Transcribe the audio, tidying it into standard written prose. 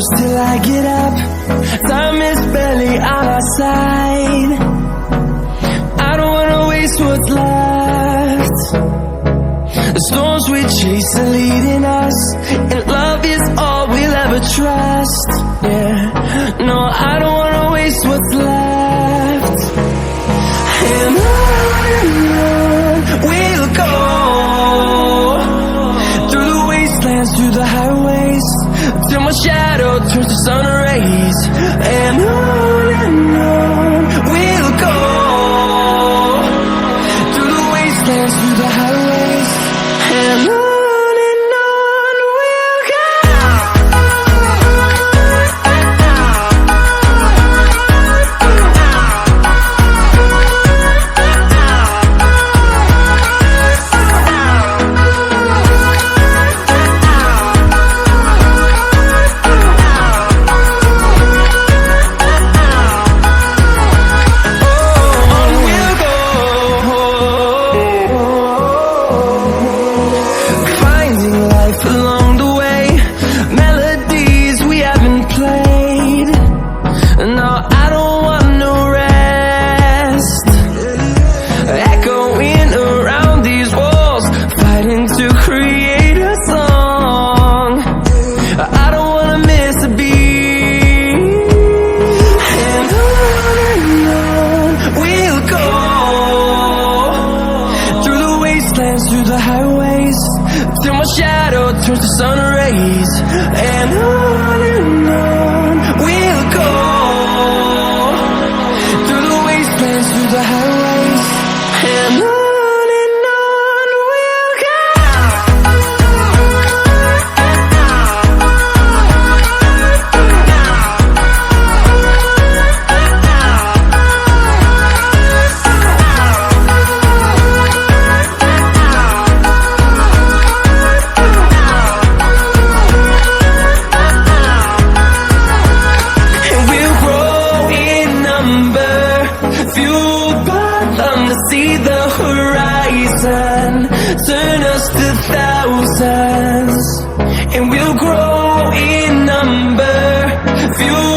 goes till I get up. Time is barely on our side. I don't wanna waste what's left. The storms we chase are leading us, and love is all we'll ever trust. Yeah, no, I don't wanna waste what's left. And on we'll go, through the wastelands, through the highways, till my shadow turns to sun rays. And on we'll go, through the wastelands, through the highways, and on we'll go. Along the way, melodies we haven't played. No, I don't want no rest. Echoing around these walls, fighting to create a song. I don't wanna miss a beat. And on we'll go, through the wastelands, through the highways, till my shadow turns to sun rays. And on we'll go, through the wastelands, through the highways, and on we'll go. Fueled by them to see the horizon, turn us to thousands, and we'll grow in number. Fueled